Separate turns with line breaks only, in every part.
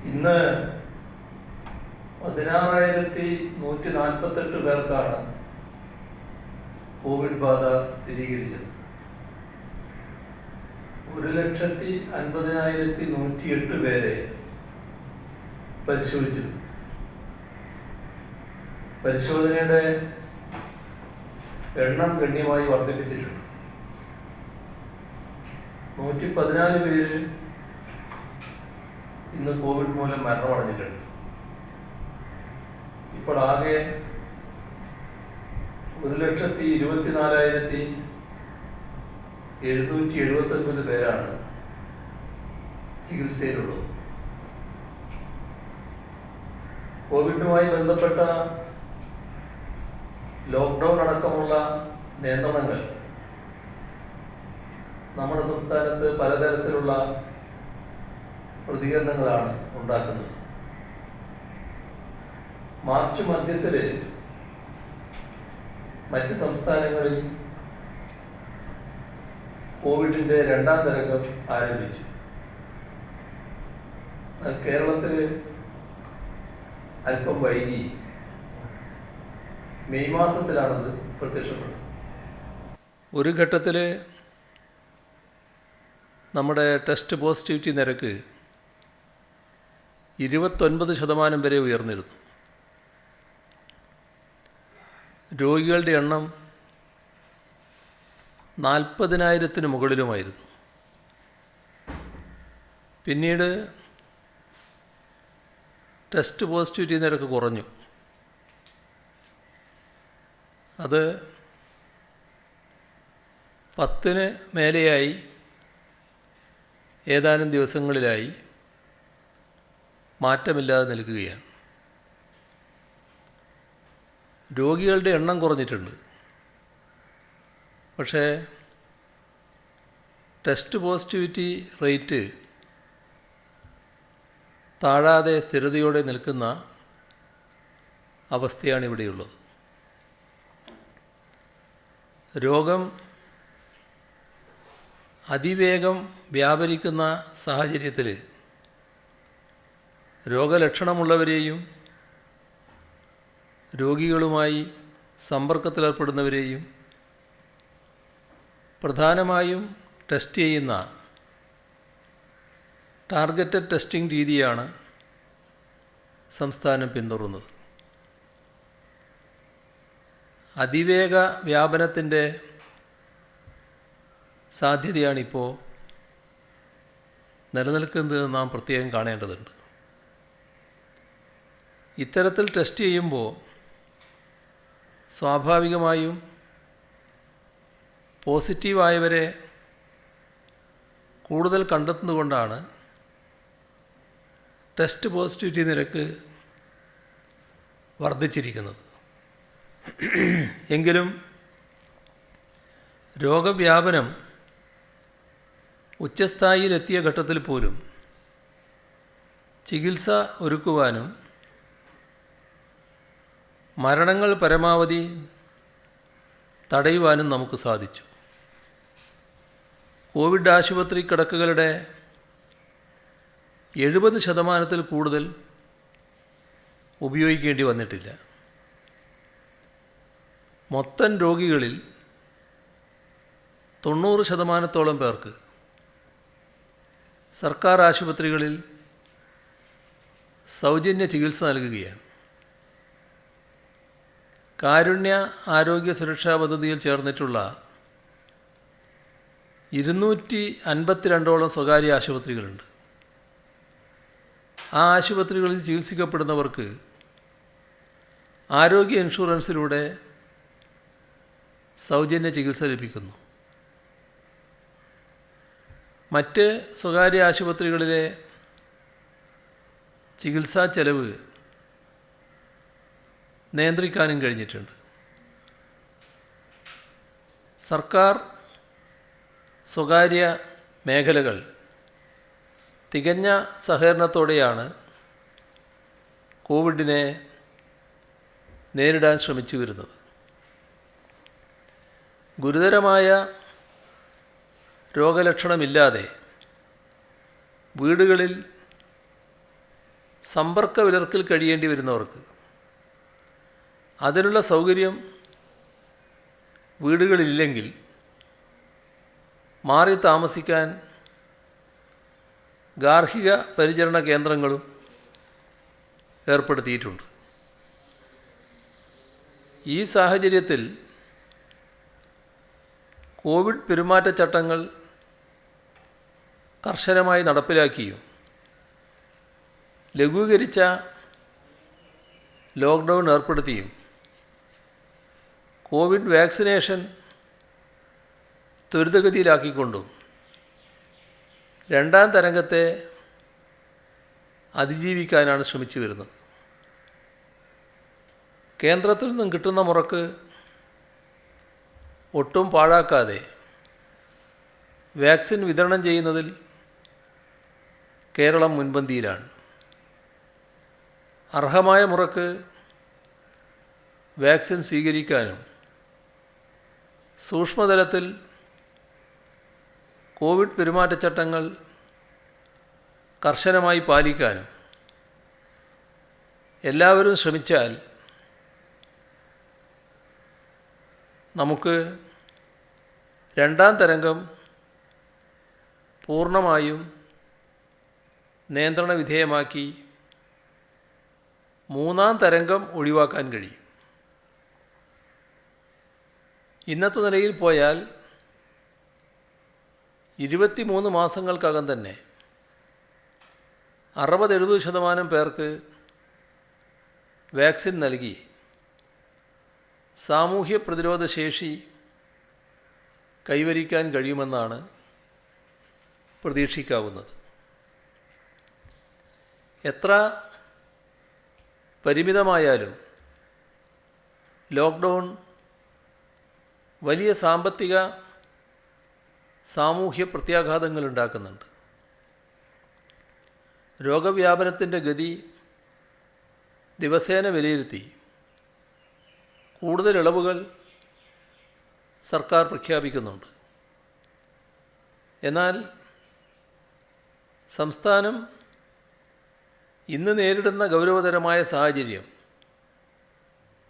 ഇന്ന് 16,148 പേർക്കാണ് കോവിഡ് ബാധ സ്ഥിരീകരിച്ചത്. 1,50,108 പേരെ പരിശോധിച്ചത്. പരിശോധനയുടെ എണ്ണം ഗണ്യമായി വർദ്ധിപ്പിച്ചിട്ടുണ്ട്. 114 പേര് ഇന്ന് കോവിഡ് മൂലം മരണമടഞ്ഞിട്ടുണ്ട്. ഇപ്പോൾ ആകെ 1,24,779 പേരാണ് ചികിത്സയിലുള്ളത്. കോവിഡുമായി ബന്ധപ്പെട്ട ലോക്ക്ഡൗൺ അടക്കമുള്ള നിയന്ത്രണങ്ങൾ നമ്മുടെ സംസ്ഥാനത്ത് പലതരത്തിലുള്ള പ്രതികരണങ്ങളാണ് ഉണ്ടാക്കുന്നത്. മാർച്ച് മധ്യത്തിൽ മറ്റ് സംസ്ഥാനങ്ങളിൽ കോവിഡിന്റെ 2ാം തരംഗം ആരംഭിച്ചു. കേരളത്തിൽ അല്പം വൈകി മെയ് മാസത്തിലാണത് പ്രത്യക്ഷപ്പെട്ടത്. ഒരു ഘട്ടത്തിൽ നമ്മുടെ ടെസ്റ്റ് പോസിറ്റിവിറ്റി നിരക്ക് 29% വരെ ഉയർന്നിരുന്നു. രോഗികളുടെ എണ്ണം 40,000-ന് മുകളിലുമായിരുന്നു. പിന്നീട് ടെസ്റ്റ് പോസിറ്റിവിറ്റി നിരക്ക് കുറഞ്ഞു. അത് 10-ന് മേലെയായി ഏതാനും ദിവസങ്ങളിലായി മാറ്റമില്ലാതെ നിൽക്കുകയാണ്. രോഗികളുടെ എണ്ണം കുറഞ്ഞിട്ടുണ്ട്. പക്ഷേ ടെസ്റ്റ് പോസിറ്റിവിറ്റി റേറ്റ് താഴാതെ സ്ഥിരതയോടെ നിൽക്കുന്ന അവസ്ഥയാണ് ഇവിടെയുള്ളത്. രോഗം അതിവേഗം വ്യാപരിക്കുന്ന സാഹചര്യത്തിൽ രോഗലക്ഷണമുള്ളവരെയും രോഗികളുമായി സമ്പർക്കത്തിലേർപ്പെടുന്നവരെയും പ്രധാനമായും ടെസ്റ്റ് ചെയ്യുന്ന ടാർഗറ്റഡ് ടെസ്റ്റിംഗ് രീതിയാണ് സംസ്ഥാനം പിന്തുടരുന്നത്. അതിവേഗ വ്യാപനത്തിൻ്റെ സാധ്യതയാണിപ്പോൾ നിലനിൽക്കുന്നത് നാം പ്രത്യേകം കാണേണ്ടതുണ്ട്. ഇത്തരത്തിൽ ടെസ്റ്റ് ചെയ്യുമ്പോൾ സ്വാഭാവികമായും പോസിറ്റീവായവരെ കൂടുതൽ കണ്ടെത്തുന്നതുകൊണ്ടാണ് ടെസ്റ്റ് പോസിറ്റിവിറ്റി നിരക്ക് വർദ്ധിച്ചിരിക്കുന്നത്. എങ്കിലും രോഗവ്യാപനം ഉച്ചസ്ഥായിയിലെത്തിയ ഘട്ടത്തിൽ പോലും ചികിത്സ ഒരുക്കുവാനും മരണങ്ങൾ പരമാവധി തടയുവാനും നമുക്ക് സാധിച്ചു. കോവിഡ് ആശുപത്രി കിടക്കകളുടെ 70% കൂടുതൽ ഉപയോഗിക്കേണ്ടി വന്നിട്ടില്ല. മൊത്തം രോഗികളിൽ 90% പേർക്ക് സർക്കാർ ആശുപത്രികളിൽ സൗജന്യ ചികിത്സ നൽകുകയാണ്. കാരുണ്യ ആരോഗ്യ സുരക്ഷാ പദ്ധതിയിൽ ചേർന്നിട്ടുള്ള 252 സ്വകാര്യ ആശുപത്രികളുണ്ട്. ആ ആശുപത്രികളിൽ ചികിത്സിക്കപ്പെടുന്നവർക്ക് ആരോഗ്യ ഇൻഷുറൻസിലൂടെ സൗജന്യ ചികിത്സ ലഭിക്കുന്നു. മറ്റ് സ്വകാര്യ ആശുപത്രികളിലെ ചികിത്സാ ചെലവ് നിയന്ത്രിക്കാനും കഴിഞ്ഞിട്ടുണ്ട്. സർക്കാർ സ്വകാര്യ മേഖലകൾ തികഞ്ഞ സഹകരണത്തോടെയാണ് കോവിഡിനെ നേരിടാൻ ശ്രമിച്ചു വരുന്നത്. ഗുരുതരമായ രോഗലക്ഷണമില്ലാതെ വീടുകളിൽ സമ്പർക്ക വിലർക്കിൽ കഴിയേണ്ടി വരുന്നവർക്ക് അതിനുള്ള സൗകര്യം വീടുകളില്ലെങ്കിൽ മാറി താമസിക്കാൻ ഗാർഹിക പരിചരണ കേന്ദ്രങ്ങളും ഏർപ്പെടുത്തിയിട്ടുണ്ട്. ഈ സാഹചര്യത്തിൽ കോവിഡ് പെരുമാറ്റച്ചട്ടങ്ങൾ കർശനമായി നടപ്പിലാക്കിയും ലഘൂകരിച്ച ലോക്ക്ഡൗൺ ഏർപ്പെടുത്തിയും കോവിഡ് വാക്സിനേഷൻ ത്വരിതഗതിയിലാക്കിക്കൊണ്ടും രണ്ടാം തരംഗത്തെ അതിജീവിക്കാനാണ് ശ്രമിച്ചു വരുന്നത്. കേന്ദ്രത്തിൽ നിന്നും കിട്ടുന്ന മുറക്ക് ഒട്ടും പാഴാക്കാതെ വാക്സിൻ വിതരണം ചെയ്യുന്നതിൽ കേരളം മുൻപന്തിയിലാണ്. അർഹമായ മുറക്ക് വാക്സിൻ സ്വീകരിക്കാനും സൂക്ഷ്മതലത്തിൽ കോവിഡ് പെരുമാറ്റച്ചട്ടങ്ങൾ കർശനമായി പാലിക്കാനും എല്ലാവരും ശ്രമിച്ചാൽ നമുക്ക് രണ്ടാം തരംഗം പൂർണ്ണമായും നിയന്ത്രണ വിധേയമാക്കി മൂന്നാം തരംഗം ഒഴിവാക്കാൻ കഴിയും. ഇന്നത്തെ നിലയിൽ പോയാൽ 23 മാസങ്ങൾക്കകം തന്നെ 60-70% പേർക്ക് വാക്സിൻ നൽകി സാമൂഹ്യ പ്രതിരോധ ശേഷി കൈവരിക്കാൻ കഴിയുമെന്നാണ് പ്രതീക്ഷിക്കാവുന്നത്. എത്ര പരിമിതമായാലും ലോക്ക്ഡൗൺ വലിയ സാമ്പത്തിക സാമൂഹ്യ പ്രത്യാഘാതങ്ങൾ ഉണ്ടാക്കുന്നുണ്ട്. രോഗവ്യാപനത്തിൻ്റെ ഗതി ദിവസേന വിലയിരുത്തി കൂടുതൽ ഇളവുകൾ സർക്കാർ പ്രഖ്യാപിക്കുന്നുണ്ട്. എന്നാൽ സംസ്ഥാനം ഇന്ന് നേരിടുന്ന ഗൗരവതരമായ സാഹചര്യം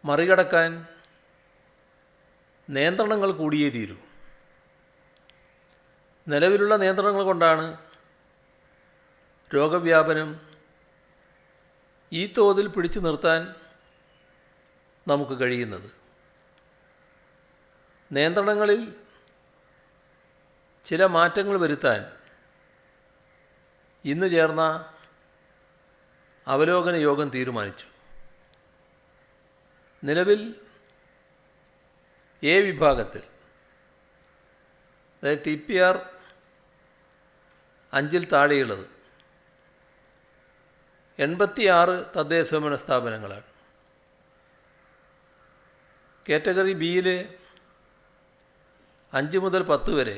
മറികടക്കാൻ നിയന്ത്രണങ്ങൾ കൂടിയേ തീരൂ. നിലവിലുള്ള നിയന്ത്രണങ്ങൾ കൊണ്ടാണ് രോഗവ്യാപനം ഈ തോതിൽ പിടിച്ചു നിർത്താൻ നമുക്ക് കഴിയുന്നത്. നിയന്ത്രണങ്ങളിൽ ചില മാറ്റങ്ങൾ വരുത്താൻ ഇന്ന് ചേർന്ന അവലോകന യോഗം തീരുമാനിച്ചു. നിലവിൽ എ വിഭാഗത്തിൽ, അതായത് TPR 5 താഴെയുള്ളത് 86 തദ്ദേശ സ്വയംഭരണ സ്ഥാപനങ്ങളാണ്. കാറ്റഗറി ബിയിൽ 5 മുതൽ 10 വരെ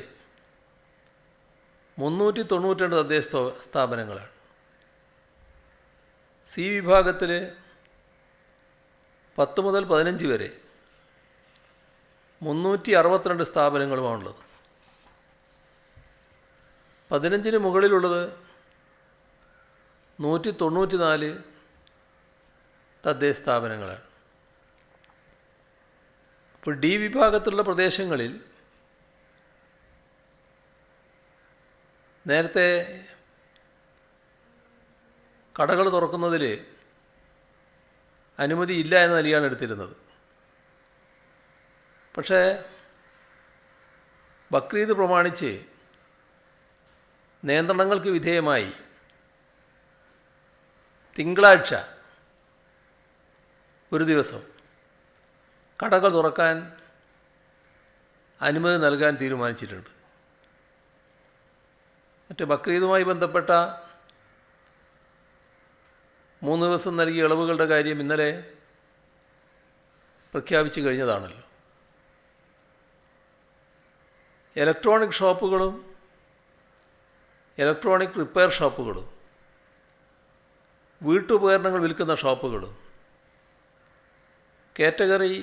392 തദ്ദേശ സ്ഥാപനങ്ങളാണ്. സി വിഭാഗത്തിൽ 10 മുതൽ 15 വരെ 362 സ്ഥാപനങ്ങളുമാണുള്ളത്. 15-ന് മുകളിലുള്ളത് 194 തദ്ദേശ സ്ഥാപനങ്ങളാണ്. ഇപ്പോൾ ഡി വിഭാഗത്തിലുള്ള പ്രദേശങ്ങളിൽ നേരത്തെ കടകൾ തുറക്കുന്നതിൽ അനുമതിയില്ല എന്ന നിലയാണ് എടുത്തിരുന്നത്. പക്ഷേ ബക്രീദ് പ്രമാണിച്ച് നിയന്ത്രണങ്ങൾക്ക് വിധേയമായി തിങ്കളാഴ്ച ഒരു ദിവസം കടകൾ തുറക്കാൻ അനുമതി നൽകാൻ തീരുമാനിച്ചിട്ടുണ്ട്. മറ്റ് ബക്രീദുമായി ബന്ധപ്പെട്ട 3 ദിവസം നൽകിയ ഇളവുകളുടെ കാര്യം ഇന്നലെ പ്രഖ്യാപിച്ചു കഴിഞ്ഞതാണല്ലോ. ഇലക്ട്രോണിക് ഷോപ്പുകളും ഇലക്ട്രോണിക് റിപ്പയർ ഷോപ്പുകളും വീട്ടുപകരണങ്ങൾ വിൽക്കുന്ന ഷോപ്പുകളും കാറ്റഗറി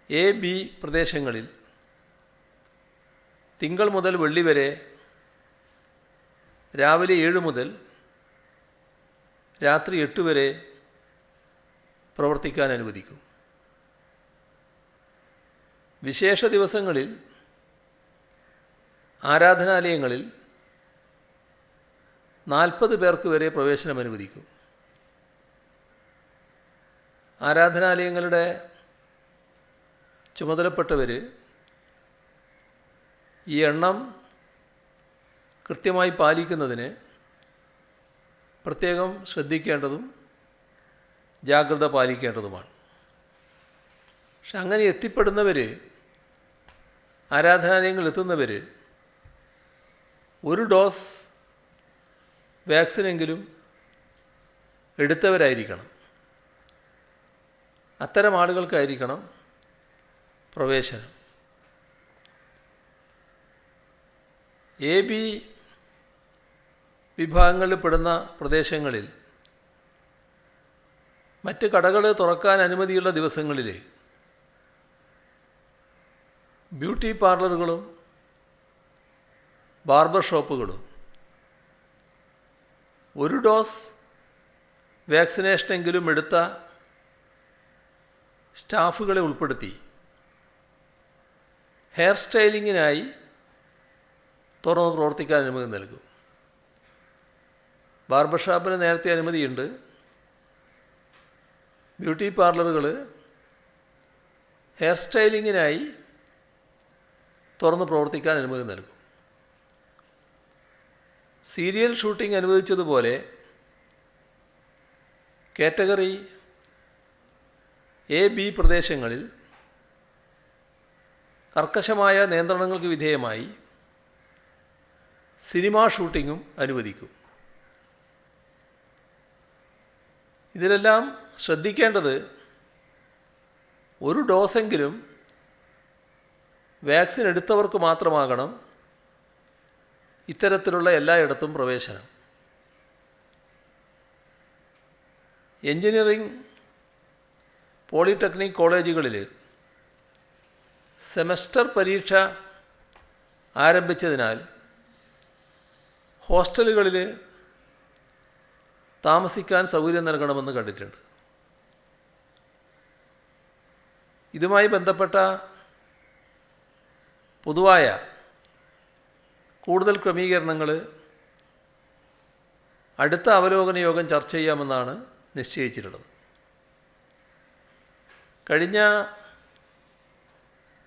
എ ബി പ്രദേശങ്ങളിൽ തിങ്കൾ മുതൽ വെള്ളി വരെ രാവിലെ 7 മുതൽ രാത്രി 8 വരെ പ്രവർത്തിക്കാൻ അനുവദിക്കും. വിശേഷ ദിവസങ്ങളിൽ ആരാധനാലയങ്ങളിൽ 40 പേർക്ക് വരെ പ്രവേശനം അനുവദിക്കും. ആരാധനാലയങ്ങളുടെ ചുമതലപ്പെട്ടവർ ഈ എണ്ണം കൃത്യമായി പാലിക്കുന്നതിന് പ്രത്യേകം ശ്രദ്ധിക്കേണ്ടതും ജാഗ്രത പാലിക്കേണ്ടതുമാണ്. പക്ഷെ അങ്ങനെ എത്തിപ്പെടുന്നവർ, ആരാധനാലയങ്ങളിൽ എത്തുന്നവർ ഒരു ഡോസ് വാക്സിനെങ്കിലും എടുത്തവരായിരിക്കണം. അത്തരം ആളുകൾക്കായിരിക്കണം പ്രവേശനം. AB വിഭാഗങ്ങളിൽ പെടുന്ന പ്രദേശങ്ങളിൽ മറ്റ് കടകൾ തുറക്കാൻ അനുമതിയുള്ള ദിവസങ്ങളിൽ ബ്യൂട്ടി പാർലറുകളും ബാർബർ ഷോപ്പുകളും ഒരു ഡോസ് വാക്സിനേഷനെങ്കിലും എടുത്ത സ്റ്റാഫുകളെ ഉൾപ്പെടുത്തി ഹെയർ സ്റ്റൈലിങ്ങിനായി തുറന്ന് പ്രവർത്തിക്കാൻ അനുമതി നൽകും. ബാർബർ ഷോപ്പിന് നേരത്തെ അനുമതിയുണ്ട്. ബ്യൂട്ടി പാർലറുകൾ ഹെയർ സ്റ്റൈലിങ്ങിനായി തുറന്ന് പ്രവർത്തിക്കാൻ അനുമതി നൽകും. സീരിയൽ ഷൂട്ടിംഗ് അനുവദിച്ചതുപോലെ കാറ്റഗറി AB പ്രദേശങ്ങളിൽ കർക്കശമായ നിയന്ത്രണങ്ങൾക്ക് വിധേയമായി സിനിമാ ഷൂട്ടിങ്ങും അനുവദിക്കും. ഇതിലെല്ലാം ശ്രദ്ധിക്കേണ്ടത് ഒരു ഡോസെങ്കിലും വാക്സിൻ എടുത്തവർക്ക് മാത്രമാകണം ഇത്തരത്തിലുള്ള എല്ലായിടത്തും പ്രവേശനം. എഞ്ചിനീയറിംഗ്, പോളിടെക്നിക് കോളേജുകളിൽ സെമസ്റ്റർ പരീക്ഷ ആരംഭിച്ചതിനാൽ ഹോസ്റ്റലുകളിൽ താമസിക്കാൻ സൗകര്യം നൽകണമെന്ന് കണ്ടിട്ടുണ്ട്. ഇതുമായി ബന്ധപ്പെട്ട പൊതുവായ കൂടുതൽ ക്രമീകരണങ്ങൾ അടുത്ത അവലോകന യോഗം ചർച്ച ചെയ്യാമെന്നാണ് നിശ്ചയിച്ചിട്ടുള്ളത്. കഴിഞ്ഞ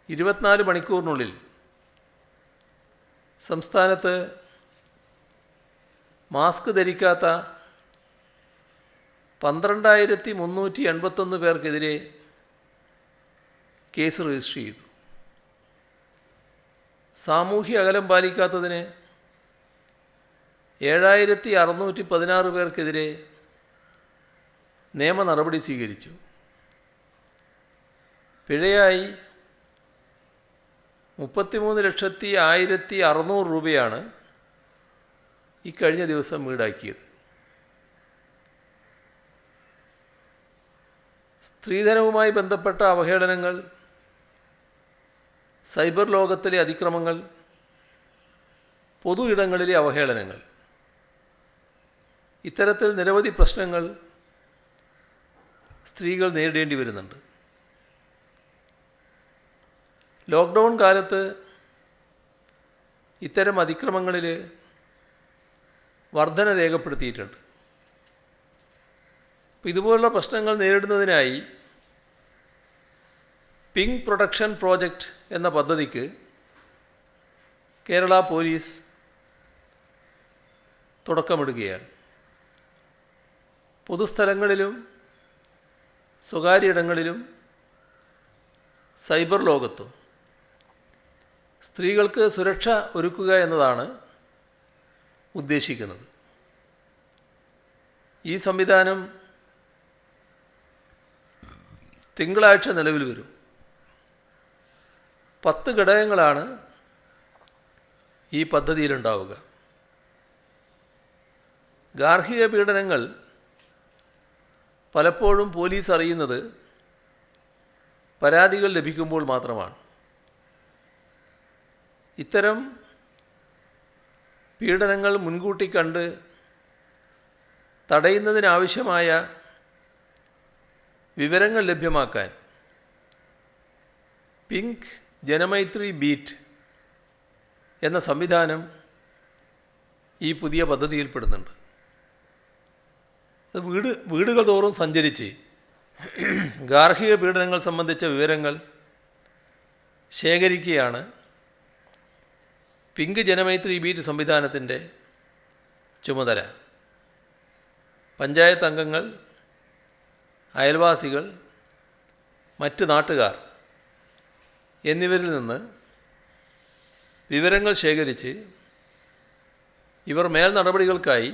24 മണിക്കൂറിനുള്ളിൽ സംസ്ഥാനത്ത് മാസ്ക് ധരിക്കാത്ത 12,381 പേർക്കെതിരെ കേസ് രജിസ്റ്റർ ചെയ്തു. സാമൂഹ്യ അകലം പാലിക്കാത്തതിന് 7,616 പേർക്കെതിരെ നിയമ നടപടി സ്വീകരിച്ചു. പിഴയായി 33,01,600 രൂപയാണ് ഈ കഴിഞ്ഞ ദിവസം ഈടാക്കിയത്. സ്ത്രീധനവുമായി ബന്ധപ്പെട്ട അവഹേളനങ്ങൾ, സൈബർ ലോകത്തിലെ അതിക്രമങ്ങൾ, പൊതു ഇടങ്ങളിലെ അവഹേളനങ്ങൾ, ഇത്തരത്തിൽ നിരവധി പ്രശ്നങ്ങൾ സ്ത്രീകൾ നേരിടേണ്ടി വരുന്നുണ്ട്. ലോക്ക്ഡൗൺ കാലത്ത് ഇത്തരം അതിക്രമങ്ങളിൽ വർധന രേഖപ്പെടുത്തിയിട്ടുണ്ട്. ഇതുപോലുള്ള പ്രശ്നങ്ങൾ നേരിടുന്നതിനായി പിങ്ക് പ്രൊട്ടക്ഷൻ പ്രോജക്റ്റ് എന്ന പദ്ധതിക്ക് കേരള പോലീസ് തുടക്കമിടുകയാണ്. പൊതുസ്ഥലങ്ങളിലും സ്വകാര്യ ഇടങ്ങളിലും സൈബർ ലോകത്തും സ്ത്രീകൾക്ക് സുരക്ഷ ഒരുക്കുക എന്നതാണ് ഉദ്ദേശിക്കുന്നത്. ഈ സംവിധാനം തിങ്കളാഴ്ച നിലവിൽ വരും. 10 ഘടകങ്ങളാണ് ഈ പദ്ധതിയിലുണ്ടാവുക. ഗാർഹിക പീഡനങ്ങൾ പലപ്പോഴും പോലീസ് അറിയുന്നത് പരാതികൾ ലഭിക്കുമ്പോൾ മാത്രമാണ്. ഇത്തരം പീഡനങ്ങൾ മുൻകൂട്ടി കണ്ട് തടയുന്നതിനാവശ്യമായ വിവരങ്ങൾ ലഭ്യമാക്കാൻ പിങ്ക് ജനമൈത്രി ബീറ്റ് എന്ന സംവിധാനം ഈ പുതിയ പദ്ധതിയിൽപ്പെടുന്നുണ്ട്. അത് വീടുകൾ തോറും സഞ്ചരിച്ച് ഗാർഹിക പീഡനങ്ങൾ സംബന്ധിച്ച വിവരങ്ങൾ ശേഖരിക്കുകയാണ് പിങ്ക് ജനമൈത്രി ബീറ്റ് സംവിധാനത്തിൻ്റെ ചുമതല. പഞ്ചായത്ത് അംഗങ്ങൾ, അയൽവാസികൾ, മറ്റ് നാട്ടുകാർ എന്നിവരിൽ നിന്ന് വിവരങ്ങൾ ശേഖരിച്ച് ഇവർ മേൽ നടപടികൾക്കായി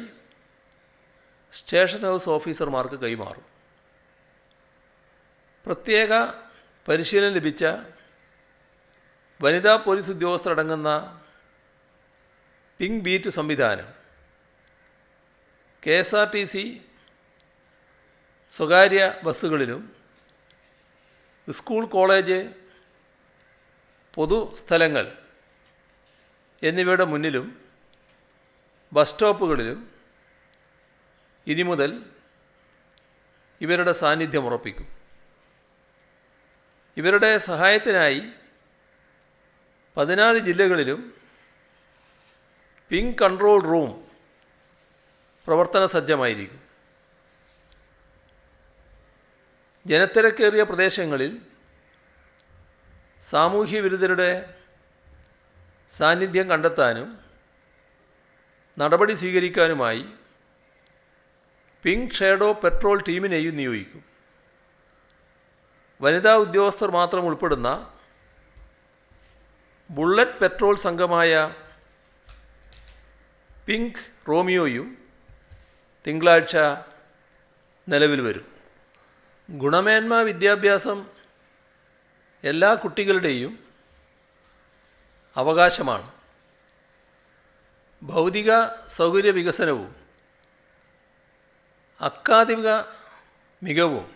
സ്റ്റേഷൻ ഹൗസ് ഓഫീസർമാർക്ക് കൈമാറും. പ്രത്യേക പരിശീലനം ലഭിച്ച വനിതാ പോലീസ് ഉദ്യോഗസ്ഥരടങ്ങുന്ന പിങ്ക് ബീറ്റ് സംവിധാനം KSRTC സ്വകാര്യ ബസ്സുകളിലും സ്കൂൾ, കോളേജ്, പൊതുസ്ഥലങ്ങൾ എന്നിവയുടെ മുന്നിലും ബസ് സ്റ്റോപ്പുകളിലും ഇനി മുതൽ ഇവരുടെ സാന്നിധ്യം ഉറപ്പിക്കും. ഇവരുടെ സഹായത്തിനായി 14 ജില്ലകളിലും പിങ്ക് കൺട്രോൾ റൂം പ്രവർത്തന സജ്ജമായിരിക്കും. ജനത്തിരക്കേറിയ പ്രദേശങ്ങളിൽ സാമൂഹ്യ വിരുദ്ധരുടെ സാന്നിധ്യം കണ്ടെത്താനും നടപടി സ്വീകരിക്കാനുമായി പിങ്ക് ഷാഡോ പെട്രോൾ ടീമിനെയും നിയോഗിക്കും. വനിതാ ഉദ്യോഗസ്ഥർ മാത്രം ഉൾപ്പെടുന്ന ബുള്ളറ്റ് പെട്രോൾ സംഘമായ പിങ്ക് റോമിയോയും തിങ്കളാഴ്ച നിലവിൽ വരും. ഗുണമേന്മ വിദ്യാഭ്യാസം എല്ലാ കുട്ടികളുടെയും അവകാശമാണ്. ഭൗതിക സൗകര്യ വികസനവും അക്കാദമിക മികവും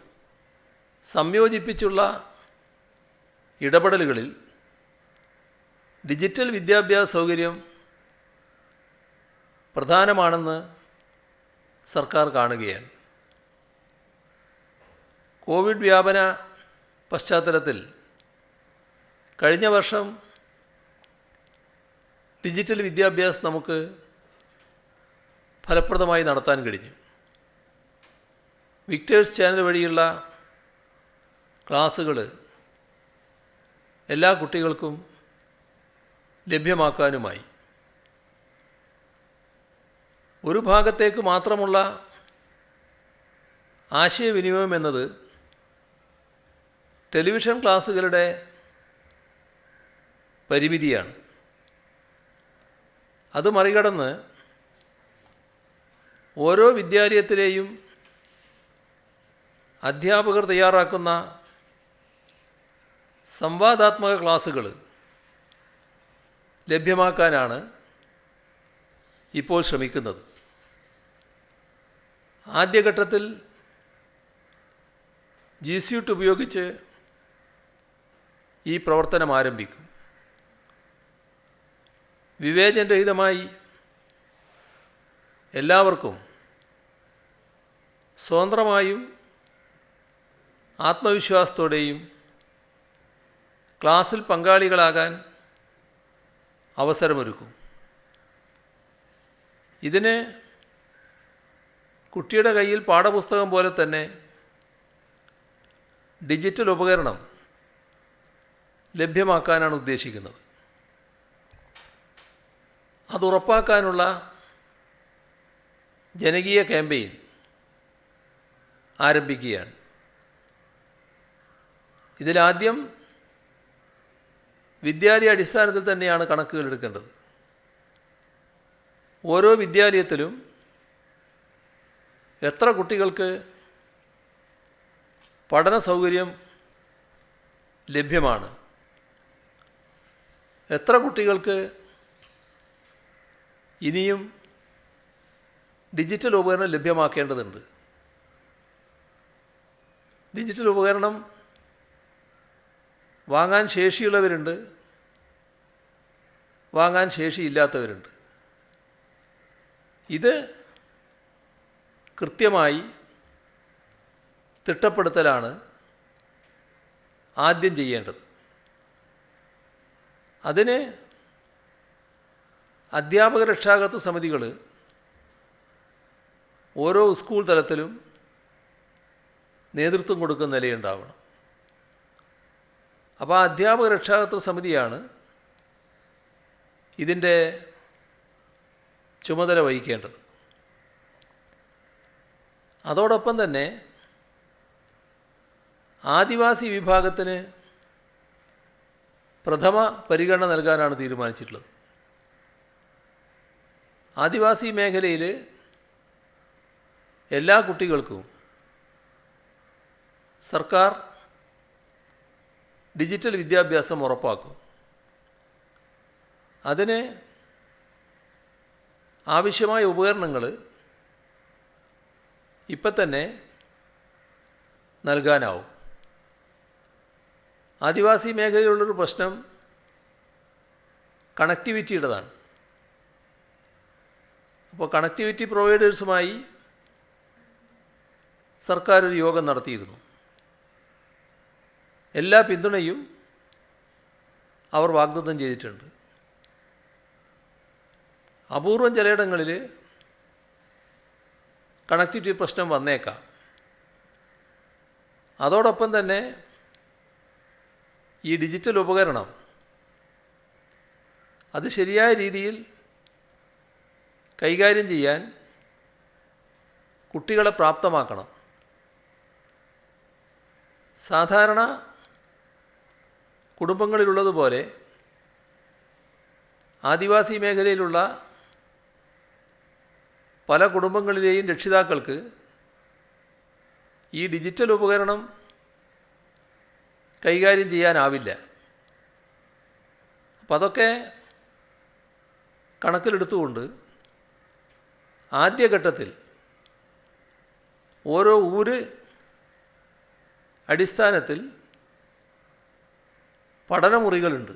സംയോജിപ്പിച്ചുള്ള ഇടപെടലുകളിൽ ഡിജിറ്റൽ വിദ്യാഭ്യാസ സൗകര്യം പ്രധാനമാണെന്ന് സർക്കാർ കാണുകയാണ്. കോവിഡ് വ്യാപന പശ്ചാത്തലത്തിൽ കഴിഞ്ഞ വർഷം ഡിജിറ്റൽ വിദ്യാഭ്യാസം നമുക്ക് ഫലപ്രദമായി നടത്താൻ കഴിഞ്ഞു. വിക്ടേഴ്സ് ചാനൽ വഴിയുള്ള ക്ലാസ്സുകൾ എല്ലാ കുട്ടികൾക്കും ലഭ്യമാക്കാനുമായി. ഒരു ഭാഗത്തേക്ക് മാത്രമുള്ള ആശയവിനിമയം എന്നത് ടെലിവിഷൻ ക്ലാസ്സുകളുടെ പരിമിതിയാണ്. അത് മറികടന്ന് ഓരോ വിദ്യാലയത്തിലെയും അധ്യാപകർ തയ്യാറാക്കുന്ന സംവാദാത്മക ക്ലാസ്സുകൾ ലഭ്യമാക്കാനാണ് ഇപ്പോൾ ശ്രമിക്കുന്നത്. ആദ്യഘട്ടത്തിൽ G Suite ഉപയോഗിച്ച് ഈ പ്രവർത്തനം ആരംഭിക്കും. വിവേചനരഹിതമായി എല്ലാവർക്കും സ്വതന്ത്രമായും ആത്മവിശ്വാസത്തോടെയും ക്ലാസ്സിൽ പങ്കാളികളാകാൻ അവസരമൊരുക്കും. ഇതിന് കുട്ടിയുടെ കയ്യിൽ പാഠപുസ്തകം പോലെ തന്നെ ഡിജിറ്റൽ ഉപകരണം ലഭ്യമാക്കാനാണ് ഉദ്ദേശിക്കുന്നത്. അതുറപ്പാക്കാനുള്ള ജനകീയ ക്യാമ്പയിൻ ആരംഭിക്കുകയാണ്. ഇതിലാദ്യം വിദ്യാലയ അടിസ്ഥാനത്തിൽ തന്നെയാണ് കണക്കുകൾ എടുക്കേണ്ടത്. ഓരോ വിദ്യാലയത്തിലും എത്ര കുട്ടികൾക്ക് പഠന സൗകര്യം ലഭ്യമാണ്, എത്ര കുട്ടികൾക്ക് ഇനിയും ഡിജിറ്റൽ ഉപകരണം ലഭ്യമാക്കേണ്ടതുണ്ട്. ഡിജിറ്റൽ ഉപകരണം വാങ്ങാൻ ശേഷിയുള്ളവരുണ്ട്, വാങ്ങാൻ ശേഷിയില്ലാത്തവരുണ്ട്. ഇത് കൃത്യമായി തിട്ടപ്പെടുത്തലാണ് ആദ്യം ചെയ്യേണ്ടത്. അതിന് അധ്യാപക രക്ഷാകർതൃ സമിതികൾ ഓരോ സ്കൂൾ തലത്തിലും നേതൃത്വം കൊടുക്കുന്ന നിലയുണ്ടാവണം. അപ്പോൾ ആ അധ്യാപക രക്ഷാകർതൃ സമിതിയാണ് ഇതിൻ്റെ ചുമതല വഹിക്കേണ്ടത്. അതോടൊപ്പം തന്നെ ആദിവാസി വിഭാഗത്തിന് പ്രഥമ പരിഗണന നൽകാനാണ് തീരുമാനിച്ചിട്ടുള്ളത്. ആദിവാസി മേഖലയിൽ എല്ലാ കുട്ടികൾക്കും സർക്കാർ ഡിജിറ്റൽ വിദ്യാഭ്യാസം ഉറപ്പാക്കും. അതിന് ആവശ്യമായ ഉപകരണങ്ങൾ ഇപ്പം തന്നെ നൽകാനാവും. ആദിവാസി മേഖലയിലുള്ളൊരു പ്രശ്നം കണക്ടിവിറ്റിയുടേതാണ്. അപ്പോൾ കണക്ടിവിറ്റി പ്രൊവൈഡേഴ്സുമായി സർക്കാർ ഒരു യോഗം നടത്തിയിരുന്നു. എല്ലാ പിന്തുണയും അവർ വാഗ്ദത്തം ചെയ്തിട്ടുണ്ട്. അപൂർവം ചിലയിടങ്ങളിൽ കണക്ടിവിറ്റി പ്രശ്നം വന്നേക്കാം. അതോടൊപ്പം തന്നെ ഈ ഡിജിറ്റൽ ഉപകരണം അത് ശരിയായ രീതിയിൽ കൈകാര്യം ചെയ്യാൻ കുട്ടികളെ പ്രാപ്തമാക്കണം. സാധാരണ കുടുംബങ്ങളിലുള്ളതുപോലെ ആദിവാസി മേഖലയിലുള്ള പല കുടുംബങ്ങളിലെയും രക്ഷിതാക്കൾക്ക് ഈ ഡിജിറ്റൽ ഉപകരണം കൈകാര്യം ചെയ്യാനാവില്ല. അപ്പം അതൊക്കെ കണക്കിലെടുത്തുകൊണ്ട് ആദ്യഘട്ടത്തിൽ ഓരോ ഊര് അടിസ്ഥാനത്തിൽ പഠനമുറികളുണ്ട്.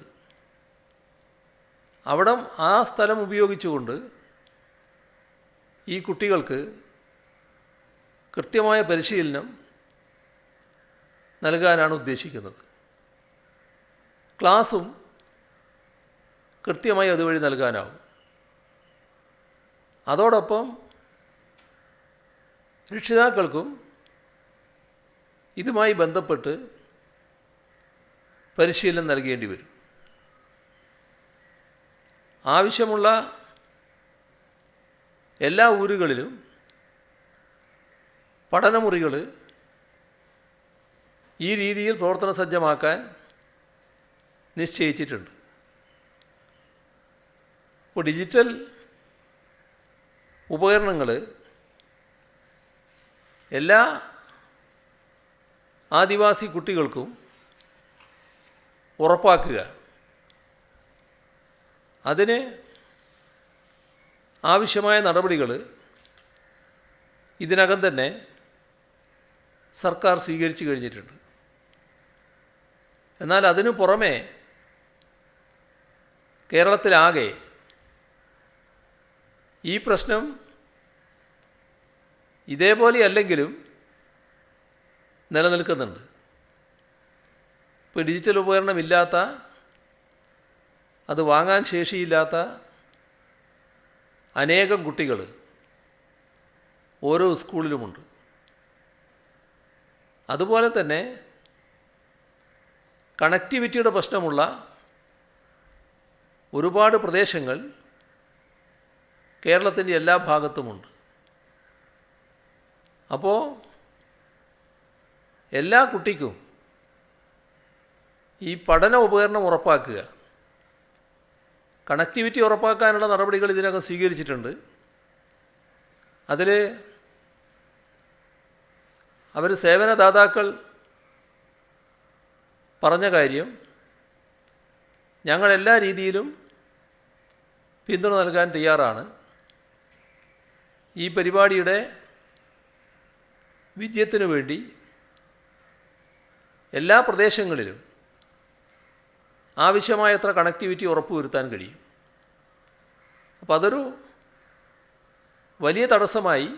അവിടെ ആ സ്ഥലം ഉപയോഗിച്ചുകൊണ്ട് ഈ കുട്ടികൾക്ക് കൃത്യമായ പരിശീലനം നൽകാനാണ് ഉദ്ദേശിക്കുന്നത്. ക്ലാസ്സും കൃത്യമായി അതുവഴി നൽകാനാവും. അതോടൊപ്പം രക്ഷിതാക്കൾക്കും ഇതുമായി ബന്ധപ്പെട്ട് പരിശീലനം നൽകേണ്ടി വരും. ആവശ്യമുള്ള എല്ലാ ഊരുകളിലും പഠനമുറികൾ ഈ രീതിയിൽ പ്രവർത്തന സജ്ജമാക്കാൻ നിശ്ചയിച്ചിട്ടുണ്ട്. ഇപ്പോൾ ഡിജിറ്റൽ ഉപകരണങ്ങൾ എല്ലാ ആദിവാസി കുട്ടികൾക്കും ഉറപ്പാക്കുക, അതിന് ആവശ്യമായ നടപടികൾ ഇതിനകം തന്നെ സർക്കാർ സ്വീകരിച്ചു കഴിഞ്ഞിട്ടുണ്ട്. എന്നാൽ അതിനു പുറമെ കേരളത്തിലാകെ ഈ പ്രശ്നം ഇതേപോലെയല്ലെങ്കിലും നിലനിൽക്കുന്നുണ്ട്. ഇപ്പോൾ ഡിജിറ്റൽ ഉപകരണമില്ലാത്ത, അത് വാങ്ങാൻ ശേഷിയില്ലാത്ത അനേകം കുട്ടികൾ ഓരോ സ്കൂളിലുമുണ്ട്. അതുപോലെ തന്നെ കണക്ടിവിറ്റിയുടെ പ്രശ്നമുള്ള ഒരുപാട് പ്രദേശങ്ങൾ കേരളത്തിൻ്റെ എല്ലാ ഭാഗത്തുമുണ്ട്. അപ്പോൾ എല്ലാ കുട്ടിക്കും ഈ പഠന ഉപകരണം ഉറപ്പാക്കുക, കണക്ടിവിറ്റി ഉറപ്പാക്കാനുള്ള നടപടികൾ ഇതിനകം സ്വീകരിച്ചിട്ടുണ്ട്. അതിൽ അവർ സേവനദാതാക്കൾ പറഞ്ഞ കാര്യം, ഞങ്ങളെല്ലാ രീതിയിലും പിന്തുണ നൽകാൻ തയ്യാറാണ്. ഈ പരിപാടിയുടെ വിജയത്തിനു വേണ്ടി എല്ലാ പ്രദേശങ്ങളിലും ആവശ്യമായത്ര കണക്ടിവിറ്റി ഉറപ്പുവരുത്താൻ കഴിയും. അപ്പോൾ അതൊരു വലിയ തടസ്സമായി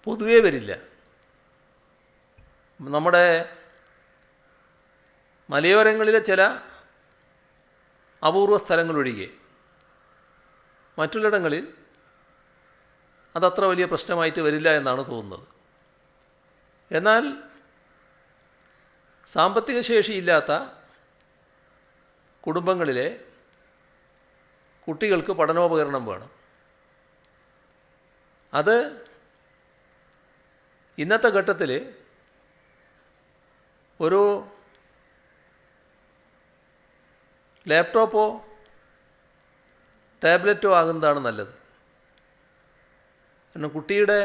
പൊതുവേ വരില്ല. നമ്മുടെ മലയോരങ്ങളിലെ ചില അപൂർവ സ്ഥലങ്ങളൊഴികെ മറ്റുള്ളിടങ്ങളിൽ അതത്ര വലിയ പ്രശ്നമായിട്ട് വരില്ല എന്നാണ് തോന്നുന്നത്. എന്നാൽ സാമ്പത്തിക ശേഷിയില്ലാത്ത കുടുംബങ്ങളിലെ കുട്ടികൾക്ക് പഠനോപകരണം വേണം. അത് ഇന്നത്തെ ഘട്ടത്തിൽ ഒരു ലാപ്ടോപ്പോ ടാബ്ലറ്റോ ആകുന്നതാണ് നല്ലത്. കാരണം കുട്ടിയുടെ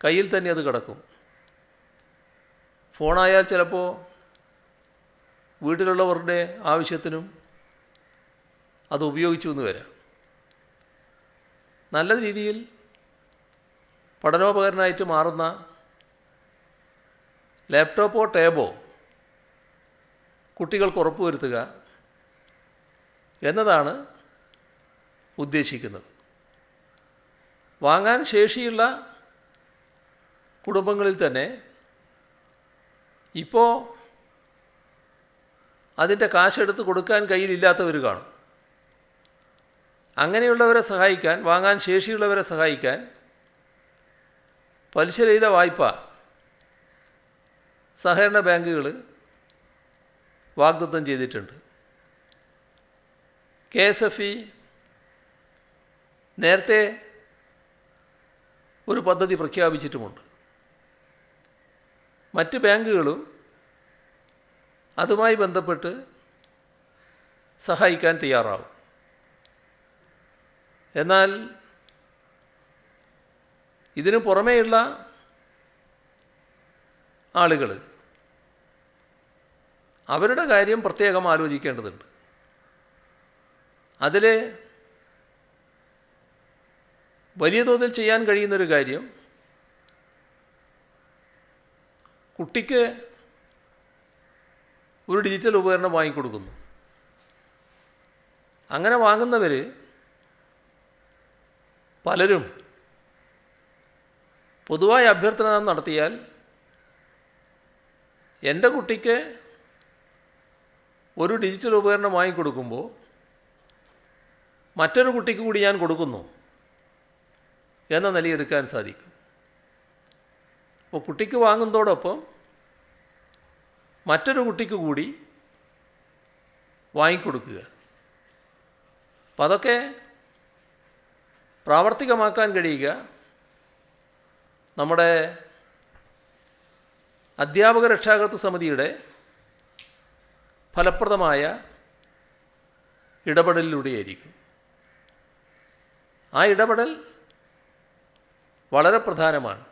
കയ്യിൽ തന്നെ അത് കിടക്കും. ഫോണായാൽ ചിലപ്പോൾ വീട്ടിലുള്ളവരുടെ ആവശ്യത്തിനും അത് ഉപയോഗിച്ചു എന്ന് വരാം. നല്ല രീതിയിൽ പഠനോപകരണമായിട്ട് മാറുന്ന ലാപ്ടോപ്പോ ടാബോ കുട്ടികൾക്ക് ഉറപ്പുവരുത്തുക എന്നതാണ് ഉദ്ദേശിക്കുന്നത്. വാങ്ങാൻ ശേഷിയുള്ള കുടുംബങ്ങളിൽ തന്നെ ഇപ്പോൾ അതിൻ്റെ കാശെടുത്ത് കൊടുക്കാൻ കയ്യിലില്ലാത്തവർ കാണും. അങ്ങനെയുള്ളവരെ സഹായിക്കാൻ, വാങ്ങാൻ ശേഷിയുള്ളവരെ സഹായിക്കാൻ പലിശരഹിത വായ്പ സഹകരണ ബാങ്കുകൾ വാഗ്ദത്തം ചെയ്തിട്ടുണ്ട്. KSFE നേരത്തെ ഒരു പദ്ധതി പ്രഖ്യാപിച്ചിട്ടുമുണ്ട്. മറ്റ് ബാങ്കുകളും അതുമായി ബന്ധപ്പെട്ട് സഹായിക്കാൻ തയ്യാറാവും. എന്നാൽ ഇതിനു പുറമേയുള്ള ആളുകൾ അവരുടെ കാര്യം പ്രത്യേകം ആലോചിക്കേണ്ടതുണ്ട്. അതിൽ വലിയ തോതിൽ ചെയ്യാൻ കഴിയുന്നൊരു കാര്യം, കുട്ടിക്ക് ഒരു ഡിജിറ്റൽ ഉപകരണം വാങ്ങിക്കൊടുക്കുന്നു. അങ്ങനെ വാങ്ങുന്നവർ പലരും പൊതുവായ അഭ്യർത്ഥന നടത്തിയാൽ എൻ്റെ കുട്ടിക്ക് ഒരു ഡിജിറ്റൽ ഉപകരണം വാങ്ങിക്കൊടുക്കുമ്പോൾ മറ്റൊരു കുട്ടിക്ക് കൂടി ഞാൻ കൊടുക്കുന്നു എന്ന നിലയെടുക്കാൻ സാധിക്കും. അപ്പോൾ കുട്ടിക്ക് വാങ്ങുന്നതോടൊപ്പം മറ്റൊരു കുട്ടിക്ക് കൂടി വാങ്ങിക്കൊടുക്കുക. അപ്പം അതൊക്കെ പ്രാവർത്തികമാക്കാൻ കഴിയുക നമ്മുടെ അധ്യാപക രക്ഷാകർതൃ സമിതിയുടെ ഫലപ്രദമായ ഇടപെടലിലൂടെയായിരിക്കും. ആ ഇടപെടൽ വളരെ പ്രധാനമാണ്.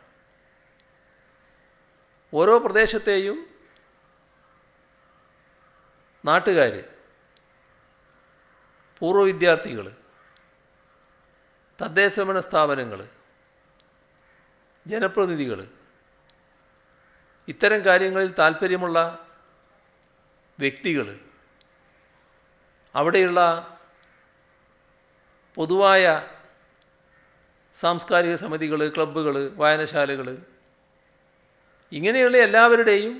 ഓരോ പ്രദേശത്തെയും നാട്ടുകാർ, പൂർവ്വ വിദ്യാർത്ഥികൾ, തദ്ദേശഭരണ സ്ഥാപനങ്ങൾ, ജനപ്രതിനിധികൾ, ഇത്തരം കാര്യങ്ങളിൽ താൽപ്പര്യമുള്ള വ്യക്തികൾ, അവിടെയുള്ള പൊതുവായ സാംസ്കാരിക സമിതികൾ, ക്ലബ്ബുകൾ, വായനശാലകൾ, ഇങ്ങനെയുള്ള എല്ലാവരുടെയും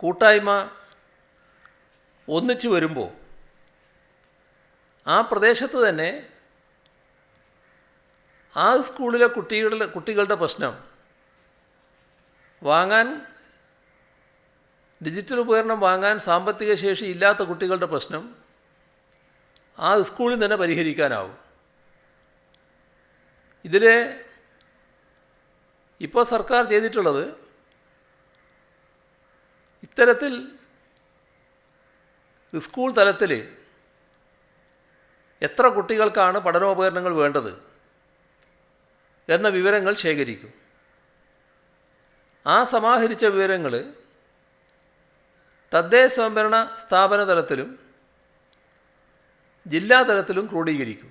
കൂട്ടായ്മ ഒന്നിച്ചു വരുമ്പോൾ ആ പ്രദേശത്ത് തന്നെ ആ സ്കൂളിലെ കുട്ടികളുടെ പ്രശ്നം, ഡിജിറ്റൽ ഉപകരണം വാങ്ങാൻ സാമ്പത്തിക ശേഷി ഇല്ലാത്ത കുട്ടികളുടെ പ്രശ്നം ആ സ്കൂളിൽ തന്നെ പരിഹരിക്കാനാവും. ഇതിൽ ഇപ്പോൾ സർക്കാർ ചെയ്തിട്ടുള്ളത്, ഇത്തരത്തിൽ സ്കൂൾ തലത്തിൽ എത്ര കുട്ടികൾക്കാണ് പഠനോപകരണങ്ങൾ വേണ്ടത് എന്ന വിവരങ്ങൾ ശേഖരിക്കും. ആ സമാഹരിച്ച വിവരങ്ങൾ തദ്ദേശ സ്വയംഭരണ സ്ഥാപന തലത്തിലും ജില്ലാ തലത്തിലും ക്രോഡീകരിക്കും.